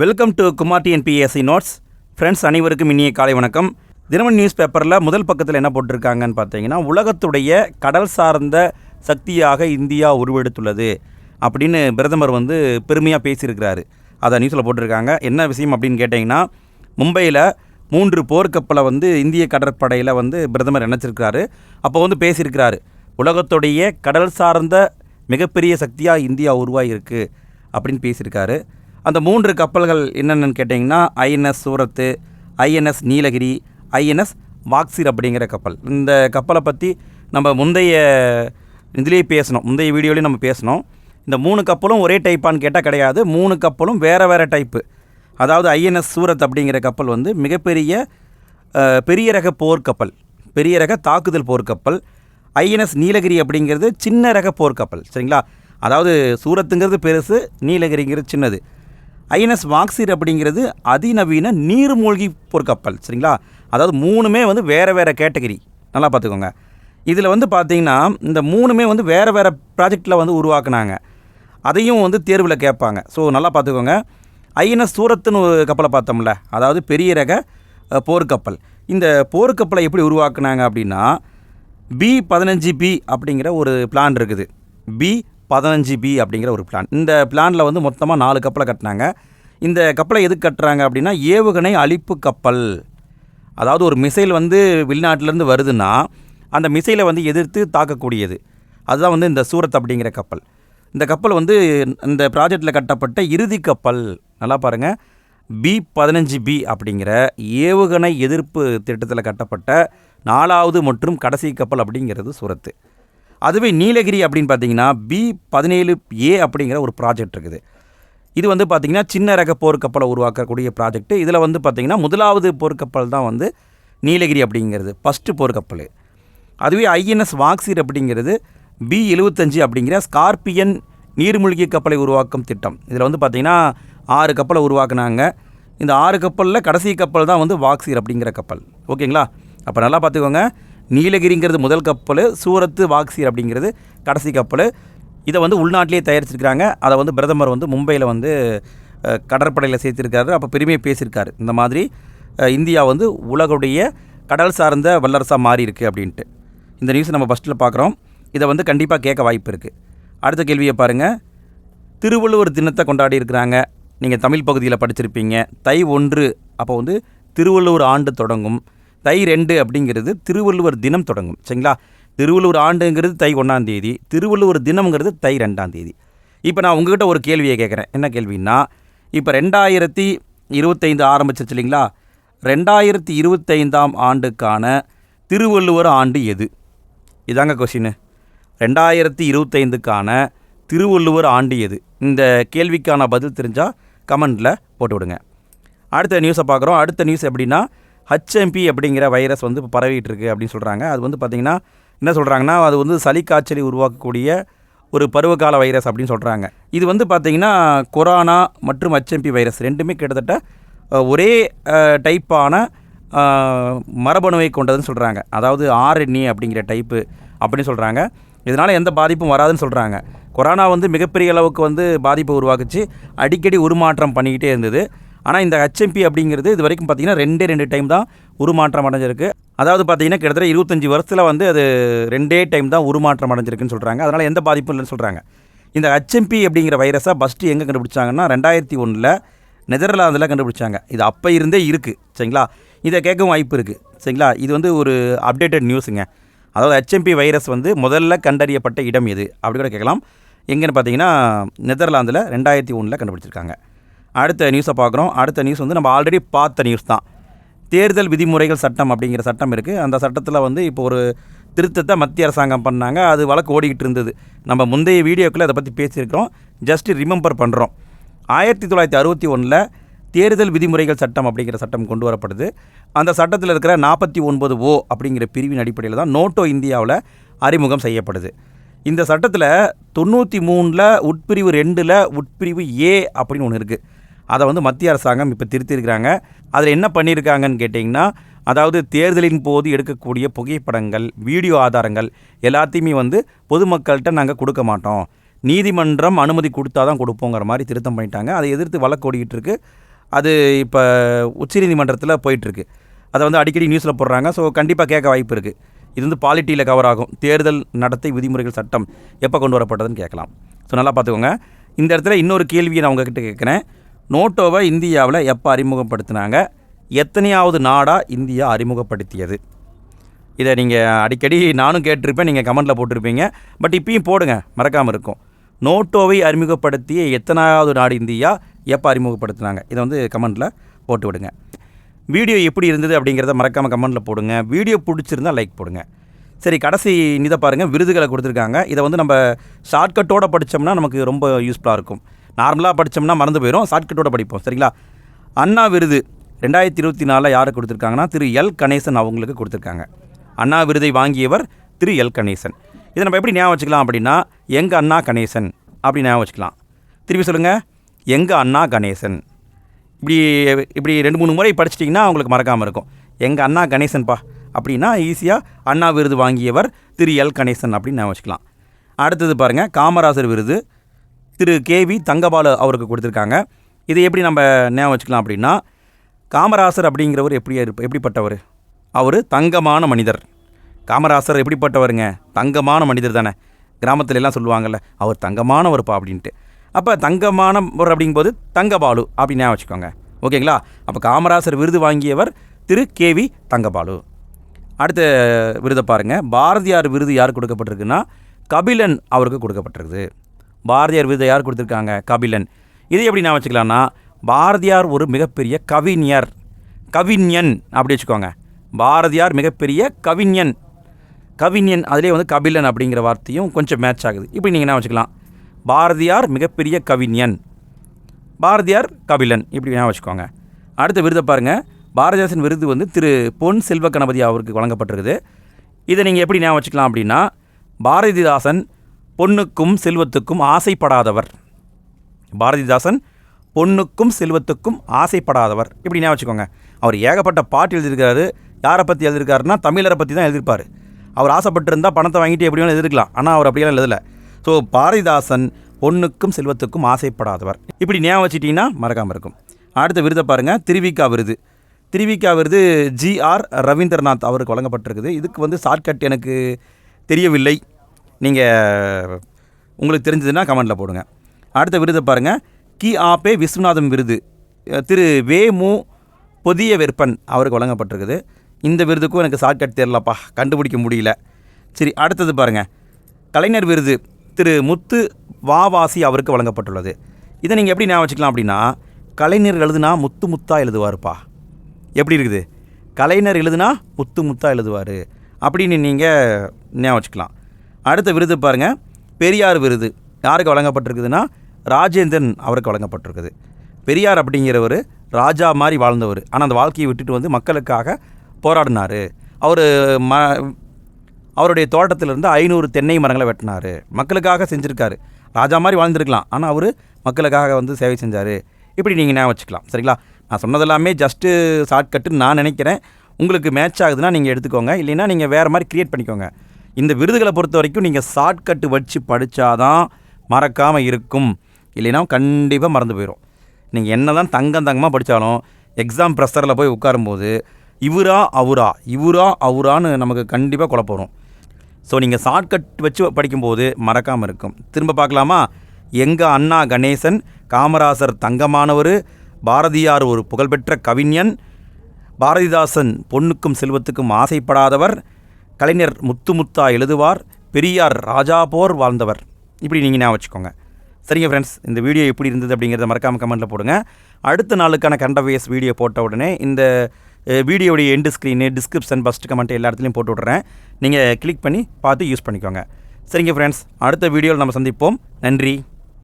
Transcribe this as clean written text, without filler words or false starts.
Welcome to Kumar TNPSC notes. Friends அனைவருக்கும் இனிய காலை வணக்கம். தினமணி நியூஸ் பேப்பரில் முதல் பக்கத்தில் என்ன போட்டிருக்காங்கன்னு பார்த்தீங்கன்னா, உலகத்துடைய கடல் சார்ந்த சக்தியாக இந்தியா உருவெடுத்துள்ளது அப்படின்னு பிரதமர் பெருமையாக பேசியிருக்கிறாரு. அதை நியூஸில் போட்டிருக்காங்க. என்ன விஷயம் அப்படின்னு கேட்டிங்கன்னா, மும்பையில் 3 போர்க்கப்பலை இந்திய கடற்படையில் பிரதமர் நினச்சிருக்கிறாரு. அப்போ பேசியிருக்கிறாரு, உலகத்துடைய கடல் சார்ந்த மிகப்பெரிய சக்தியாக இந்தியா உருவாகியிருக்கு அப்படின்னு பேசியிருக்காரு. அந்த 3 கப்பல்கள் என்னென்னு கேட்டிங்கன்னா, ஐஎன்எஸ் சூரத்து, ஐஎன்எஸ் நீலகிரி, ஐஎன்எஸ் வாக்சிர் அப்படிங்கிற கப்பல். இந்த கப்பலை பற்றி நம்ம முந்தைய வீடியோலையும் நம்ம பேசணும். இந்த 3 கப்பலும் ஒரே டைப்பான்னு கேட்டால் கிடையாது. 3 கப்பலும் வேறு வேறு டைப்பு. அதாவது ஐஎன்எஸ் சூரத் அப்படிங்கிற கப்பல் மிகப்பெரிய பெரிய ரக போர்க்கப்பல், பெரிய ரக தாக்குதல் போர்க்கப்பல். ஐஎன்எஸ் நீலகிரி அப்படிங்கிறது சின்ன ரக போர்க்கப்பல். சரிங்களா? அதாவது சூரத்துங்கிறது பெருசு, நீலகிரிங்கிறது சின்னது. ஐஎன்எஸ் வாக்சிர் அப்படிங்கிறது அதிநவீன நீர்மூழ்கி போர்க்கப்பல். சரிங்களா? அதாவது 3மே வேறு வேறு கேட்டகரி. நல்லா பார்த்துக்கோங்க. இதில் பார்த்தீங்கன்னா, இந்த 3மே வேறு வேறு ப்ராஜெக்டில் உருவாக்குனாங்க. அதையும் தேர்வில் கேட்பாங்க. ஸோ நல்லா பார்த்துக்கோங்க. ஐஎன்எஸ் சூரத்துன்னு ஒரு கப்பலை பார்த்தோம்ல, அதாவது பெரிய ரக போர்க்கப்பல். இந்த போர்க்கப்பலை எப்படி உருவாக்குனாங்க அப்படின்னா, B-15B அப்படிங்கிற ஒரு பிளான் இருக்குது. B-15B அப்படிங்கிற ஒரு பிளான். இந்த பிளானில் மொத்தமாக 4 கப்பலை கட்டினாங்க. இந்த கப்பலை எதுக்கு கட்டுறாங்க அப்படின்னா, ஏவுகணை அழிப்பு கப்பல். அதாவது ஒரு மிசைல் வெளிநாட்டிலேருந்து வருதுன்னா அந்த மிசைலை எதிர்த்து தாக்கக்கூடியது. அதுதான் இந்த சூரத் அப்படிங்கிற கப்பல். இந்த கப்பல் இந்த ப்ராஜெக்டில் கட்டப்பட்ட இறுதி கப்பல். நல்லா பாருங்கள், B-15B அப்படிங்கிற ஏவுகணை எதிர்ப்பு திட்டத்தில் கட்டப்பட்ட 4வது மற்றும் கடைசி கப்பல் அப்படிங்கிறது சூரத்து. அதுவே நீலகிரி அப்படின்னு பார்த்தீங்கன்னா, B-17A அப்படிங்கிற ஒரு ப்ராஜெக்ட் இருக்குது. இது பார்த்திங்கன்னா சின்ன ரக போர்க்கப்பலை உருவாக்கக்கூடிய ப்ராஜெக்ட். இதில் பார்த்திங்கன்னா முதலாவது போர்க்கப்பல் தான் நீலகிரி அப்படிங்கிறது, ஃபஸ்ட்டு போர்க்கப்பல். அதுவே ஐஎன்எஸ் வாக்சிர் அப்படிங்கிறது B-75 அப்படிங்கிற ஸ்கார்பியன் நீர்மூழ்கி கப்பலை உருவாக்கும் திட்டம். இதில் பார்த்திங்கன்னா 6 கப்பலை உருவாக்குனாங்க. இந்த 6 கப்பலில் கடைசி கப்பல் தான் வாக்சிர் அப்படிங்கிற கப்பல். ஓகேங்களா? அப்போ நல்லா பார்த்துக்கோங்க. நீலகிரிங்கிறது முதல் கப்பல், சூரத்து வாக்சிர் அப்படிங்கிறது கடைசி கப்பல். இதை உள்நாட்டிலே தயாரிச்சிருக்கிறாங்க. அதை பிரதமர் மும்பையில் கடற்படையில் சேர்த்திருக்காரு. அப்போ பெருமையை பேசியிருக்காரு. இந்த மாதிரி இந்தியா உலகுடைய கடல் சார்ந்த வல்லரசாக மாறி இருக்குது அப்படின்ட்டு. இந்த நியூஸை நம்ம ஃபஸ்ட்டில் பார்க்குறோம். இதை கண்டிப்பாக கேட்க வாய்ப்பு இருக்குது. அடுத்த கேள்வியை பாருங்கள். திருவள்ளுவர் தினத்தை கொண்டாடி இருக்கிறாங்க. நீங்கள் தமிழ் பகுதியில் படிச்சிருப்பீங்க. தை 1 அப்போ திருவள்ளுவர் ஆண்டு தொடங்கும். தை 2 அப்படிங்கிறது திருவள்ளுவர் தினம் தொடங்கும். சரிங்களா? திருவள்ளுவர் ஆண்டுங்கிறது தை 1ஆம் தேதி, திருவள்ளுவர் தினம்ங்கிறது தை 2ஆம் தேதி. இப்போ நான் உங்ககிட்ட ஒரு கேள்வியை கேட்குறேன். என்ன கேள்வின்னா, இப்போ 2025 ஆரம்பிச்சிருச்சு இல்லைங்களா? 2025ஆம் ஆண்டுக்கான திருவள்ளுவர் ஆண்டு எது? இதாங்க கொஷின். 2025க்கான திருவள்ளுவர் ஆண்டு எது? இந்த கேள்விக்கான பதில் தெரிஞ்சால் கமெண்டில் போட்டு விடுங்க. அடுத்த நியூஸை பார்க்குறோம். அடுத்த நியூஸ் எப்படின்னா, HMP அப்படிங்கிற வைரஸ் இப்போ பரவிட்டு இருக்குது அப்படின்னு சொல்கிறாங்க. அது பார்த்திங்கன்னா என்ன சொல்கிறாங்கன்னா, அது சளி காய்ச்சலை உருவாக்கக்கூடிய ஒரு பருவகால வைரஸ் அப்படின்னு சொல்கிறாங்க. இது பார்த்திங்கன்னா கொரோனா மற்றும் HMP வைரஸ் ரெண்டுமே கிட்டத்தட்ட ஒரே டைப்பான மரபணுவை கொண்டதுன்னு சொல்கிறாங்க. அதாவது RNA அப்படிங்கிற டைப்பு அப்படின்னு சொல்கிறாங்க. இதனால் எந்த பாதிப்பும் வராதுன்னு சொல்கிறாங்க. கொரோனா மிகப்பெரிய அளவுக்கு பாதிப்பை உருவாக்குச்சு, அடிக்கடி உருமாற்றம் பண்ணிக்கிட்டே இருந்தது. ஆனால் இந்த HMP அப்படிங்கிறது இது வரைக்கும் பார்த்திங்கன்னா 2 டைம் தான் உருமாற்றம் அடைஞ்சிருக்கு. அதாவது பார்த்திங்கன்னா கிட்டத்தட்ட 25 வருஷத்தில் அது 2 டைம் தான் உருமாற்றம் அடைஞ்சிருக்குன்னு சொல்கிறாங்க. அதனால் எந்த பாதிப்பும் இல்லைன்னு சொல்கிறாங்க. இந்த HMP அப்படிங்கிற வைரஸை ஃபஸ்ட்டு எங்கே கண்டுபிடிச்சாங்கன்னா 2001 நெதர்லாந்தில் கண்டுபிடிச்சாங்க. இது அப்போ இருந்தே இருக்குது. சரிங்களா? இதை கேட்கவும் வாய்ப்பு இருக்குது. சரிங்களா? இது ஒரு அப்டேட்டட் நியூஸுங்க. அதாவது HMP வைரஸ் முதல்ல கண்டறியப்பட்ட இடம் எது அப்படி கூட கேட்கலாம். எங்கேன்னு பார்த்தீங்கன்னா நெதர்லாந்தில் 2001 கண்டுபிடிச்சிருக்காங்க. அடுத்த நியூஸை பார்க்குறோம். அடுத்த நியூஸ் நம்ம ஆல்ரெடி பார்த்த நியூஸ் தான். தேர்தல் விதிமுறைகள் சட்டம் அப்படிங்கிற சட்டம் இருக்குது. அந்த சட்டத்தில் இப்போ ஒரு திருத்தத்தை மத்திய அரசாங்கம் பண்ணாங்க. அது வழக்கு ஓடிக்கிட்டு இருந்தது. நம்ம முந்தைய வீடியோக்குள்ளே அதை பற்றி பேசியிருக்கிறோம். ஜஸ்ட் ரிமெம்பர் பண்ணுறோம். 1961 தேர்தல் விதிமுறைகள் சட்டம் அப்படிங்கிற சட்டம் கொண்டு வரப்படுது. அந்த சட்டத்தில் இருக்கிற 49O அப்படிங்கிற பிரிவின் அடிப்படையில் தான் நோட்டோ இந்தியாவில் அறிமுகம் செய்யப்படுது. இந்த சட்டத்தில் 93 உட்பிரிவு 2 உட்பிரிவு A அப்படின்னு ஒன்று இருக்குது. அதை மத்திய அரசாங்கம் இப்போ திருத்திருக்கிறாங்க. அதில் என்ன பண்ணியிருக்காங்கன்னு கேட்டிங்கன்னா, அதாவது தேர்தலின் போது எடுக்கக்கூடிய புகைப்படங்கள், வீடியோ ஆதாரங்கள் எல்லாத்தையுமே பொதுமக்கள்கிட்ட நாங்கள் கொடுக்க மாட்டோம், நீதிமன்றம் அனுமதி கொடுத்தா தான் கொடுப்போங்கிற மாதிரி திருத்தம் பண்ணிட்டாங்க. அதை எதிர்த்து வழக்கு ஓடிக்கிட்டு இருக்கு. அது இப்போ உச்சநீதிமன்றத்தில் போயிட்டுருக்கு. அதை வந்து அடிக்கடி நியூஸில் போடுறாங்க. ஸோ கண்டிப்பாக கேட்க வாய்ப்பு இருக்குது. இது வந்து பாலிட்டியில் கவர் ஆகும். தேர்தல் நடத்தை விதிமுறைகள் சட்டம் எப்போ கொண்டு வரப்பட்டதுன்னு கேட்கலாம். ஸோ நல்லா பார்த்துக்கோங்க. இந்த இடத்துல இன்னொரு கேள்வியை நான் உங்ககிட்ட கேட்குறேன். நோட்டோவை இந்தியாவில் எப்போ அறிமுகப்படுத்தினாங்க? எத்தனையாவது நாடாக இந்தியா அறிமுகப்படுத்தியது? இதை நீங்கள் அடிக்கடி நானும் கேட்டிருப்பேன், நீங்கள் கமெண்ட்டில் போட்டிருப்பீங்க. பட் இப்பயும் போடுங்க, மறக்காமல் இருக்கும். நோட்டோவை அறிமுகப்படுத்திய எத்தனாவது நாடு இந்தியா, எப்போ அறிமுகப்படுத்தினாங்க? இதை வந்து கமெண்ட்டில் போட்டு விடுங்க. வீடியோ எப்படி இருந்தது அப்படிங்கிறத மறக்காமல் கமெண்ட்டில் போடுங்க. வீடியோ பிடிச்சிருந்தால் லைக் போடுங்க. சரி, கடைசி இதை பாருங்கள், விருதுகளை கொடுத்துருக்காங்க. இதை வந்து நம்ம ஷார்ட்கட்டோடு படித்தோம்னா நமக்கு ரொம்ப யூஸ்ஃபுல்லாக இருக்கும். நார்மலாக படித்தோம்னா மறந்து போயிடும், ஷார்ட்கட்டோடு படிப்போம். சரிங்களா? அண்ணா விருது 2024 யாருக்கு கொடுத்துருக்காங்கன்னா திரு எல் கணேசன் அவங்களுக்கு கொடுத்துருக்காங்க. அண்ணா விருதை வாங்கியவர் திரு எல் கணேசன். இதை நம்ம எப்படி ஞாபகம் வச்சுக்கலாம் அப்படின்னா, எங்கள் அண்ணா கணேசன் அப்படி ஞாபகம் வச்சுக்கலாம். திருப்பி சொல்லுங்கள், எங்கள் அண்ணா கணேசன். இப்படி 2-3 முறை படிச்சிட்டிங்கன்னா உங்களுக்கு மறக்காமல் இருக்கும். எங்கள் அண்ணா கணேசன்பா அப்படின்னா ஈஸியாக அண்ணா விருது வாங்கியவர் திரு எல் கணேசன் அப்படின்னு ஞாபகம் வச்சுக்கலாம். அடுத்தது பாருங்கள், காமராசர் விருது திரு கேவி தங்கபாலு அவருக்கு கொடுத்துருக்காங்க. இதை எப்படி நம்ம ஞாபகம் வச்சுக்கலாம் அப்படின்னா, காமராசர் அப்படிங்கிறவர் எப்படிப்பட்டவர்? அவர் தங்கமான மனிதர். காமராசர் எப்படிப்பட்டவருங்க? தங்கமான மனிதர் தானே. கிராமத்துல எல்லாம் சொல்லுவாங்கள்ல, அவர் தங்கமானவர்ப்பா அப்படின்ட்டு. அப்போ தங்கமானவர் அப்படிங்கும்போது தங்கபாலு அப்படின்னு ஞாபகம் வச்சுக்கோங்க. ஓகேங்களா? அப்போ காமராசர் விருது வாங்கியவர் திரு கேவி தங்கபாலு. அடுத்த விருதை பாருங்கள், பாரதியார் விருது யாருக்கு கொடுக்கப்பட்டிருக்குன்னா கபிலன் அவருக்கு கொடுக்கப்பட்டிருக்குது. பாரதியார் விருதை யார் கொடுத்துருக்காங்க? கபிலன். இதை எப்படி ஞாபகம் வச்சுக்கலாம்னா, பாரதியார் ஒரு மிகப்பெரிய கவிஞன் அப்படி வச்சுக்கோங்க. பாரதியார் மிகப்பெரிய கவிஞன் அதிலே வந்து கபிலன் அப்படிங்கிற வார்த்தையும் கொஞ்சம் மேட்ச் ஆகுது. இப்படி நீங்கள் என்ன வச்சுக்கலாம், பாரதியார் மிகப்பெரிய கவிஞன், பாரதியார் கபிலன், இப்படி ஞாபகம் வச்சுக்கோங்க. அடுத்த விருதை பாருங்கள், பாரதிதாசன் விருது வந்து திரு பொன் செல்வ கணபதி அவருக்கு வழங்கப்பட்டிருக்குது. இதை நீங்கள் எப்படி ஞாபகம் வச்சுக்கலாம் அப்படின்னா, பாரதிதாசன் பொன்னுக்கும் செல்வத்துக்கும் ஆசைப்படாதவர். பாரதிதாசன் பொன்னுக்கும் செல்வத்துக்கும் ஆசைப்படாதவர், இப்படி ஞாபகம் வச்சுக்கோங்க. அவர் ஏகப்பட்ட பாட்டு எழுதியிருக்காரு. யாரை பற்றி எழுதியிருக்காருன்னா தமிழரை பற்றி தான் எழுதியிருப்பார். அவர் ஆசைப்பட்டிருந்தால் பணத்தை வாங்கிட்டு எப்படி வேணும் எழுதிருக்கலாம். ஆனால் அவர் அப்படியெல்லாம் எழுதலை. ஸோ பாரதிதாசன் பொன்னுக்கும் செல்வத்துக்கும் ஆசைப்படாதவர், இப்படி ஞாபகம் வச்சிட்டிங்கன்னா மறக்காமல் இருக்கும். அடுத்த விருதை பாருங்கள், திருவிக்கா விருது GR ரவீந்திரநாத் அவருக்கு வழங்கப்பட்டிருக்குது. இதுக்கு வந்து ஷார்ட்கட் எனக்கு தெரியவில்லை. நீங்கள் உங்களுக்கு தெரிஞ்சதுன்னா கமெண்ட்டில் போடுங்க. அடுத்த விருதை பாருங்கள், கி.ஆ.பெ. விஸ்வநாதம் விருது திரு வே.மு. பொதிய வெப்பன் அவருக்கு வழங்கப்பட்டிருக்குது. இந்த விருதுக்கும் எனக்கு ஷார்ட்கட் தெரியலப்பா, கண்டுபிடிக்க முடியல. சரி, அடுத்தது பாருங்கள், கலைஞர் விருது திரு முத்து வாவாசி அவருக்கு வழங்கப்பட்டுள்ளது. இதை நீங்கள் எப்படி ஞாபகம் வச்சுக்கலாம் அப்படின்னா, கலைஞர் எழுதுனா முத்தாக எழுதுவார்ப்பா. எப்படி இருக்குது? கலைஞர் எழுதுனா முத்தாக எழுதுவார் அப்படின்னு நீங்கள் ஞாபகம் வச்சுக்கலாம். அடுத்த விருது பாருங்கள், பெரியார் விருது யாருக்கு வழங்கப்பட்டிருக்குதுன்னா ராஜேந்திரன் அவருக்கு வழங்கப்பட்டிருக்குது. பெரியார் அப்படிங்கிறவர் ராஜா மாதிரி வாழ்ந்தவர். ஆனால் அந்த வாழ்க்கையை விட்டுட்டு வந்து மக்களுக்காக போராடினார். அவருடைய தோட்டத்திலிருந்து 500 தென்னை மரங்களை வெட்டினார். மக்களுக்காக செஞ்சுருக்காரு. ராஜா மாதிரி வாழ்ந்துருக்கலாம், ஆனால் அவர் மக்களுக்காக வந்து சேவை செஞ்சார். இப்படி நீங்கள் ஞாபகம் வச்சுக்கலாம். சரிங்களா? நான் சொன்னதெல்லாமே ஜஸ்ட்டு ஷார்ட்கட்டுன்னு நான் நினைக்கிறேன். உங்களுக்கு மேட்ச் ஆகுதுன்னா நீங்கள் எடுத்துக்கோங்க, இல்லைன்னா நீங்கள் வேறு மாதிரி க்ரியேட் பண்ணிக்கோங்க. இந்த விருதுகளை பொறுத்த வரைக்கும் நீங்கள் ஷார்ட்கட்டு வச்சு படித்தாதான் மறக்காமல் இருக்கும், இல்லைன்னா கண்டிப்பாக மறந்து போயிடும். நீங்கள் என்ன தான் தங்கமாக படித்தாலும் எக்ஸாம் ப்ரெஷரில் போய் உட்காரும்போது இவரா அவரான்னு நமக்கு கண்டிப்பாக குழப்பம் வரும். ஸோ நீங்கள் ஷார்ட்கட் வச்சு படிக்கும்போது மறக்காமல் இருக்கும். திரும்ப பார்க்கலாமா? எங்கள் அண்ணா கணேசன், காமராசர் தங்கமானவர், பாரதியார் ஒரு புகழ்பெற்ற கவிஞன், பாரதிதாசன் பொன்னுக்கும் செல்வத்துக்கும் ஆசைப்படாதவர், கலைஞர் முத்தா எழுதுவார், பெரியார் ராஜா போர் வாழ்ந்தவர். இப்படி நீங்கள் ஞாபகம் வச்சுக்கோங்க. சரிங்க ஃப்ரெண்ட்ஸ், இந்த வீடியோ எப்படி இருந்தது அப்படிங்கிறத மறக்காமல் கமெண்ட்டில் போடுங்க. அடுத்த நாளுக்கான கரண்ட் அஃபேர்ஸ் வீடியோ போட்ட உடனே இந்த வீடியோடைய end screen, description, first comment எல்லா இடத்துலையும் போட்டு விட்றேன். நீங்கள் கிளிக் பண்ணி பார்த்து யூஸ் பண்ணிக்கோங்க. சரிங்க ஃப்ரெண்ட்ஸ், அடுத்த வீடியோவில் நம்ம சந்திப்போம். நன்றி.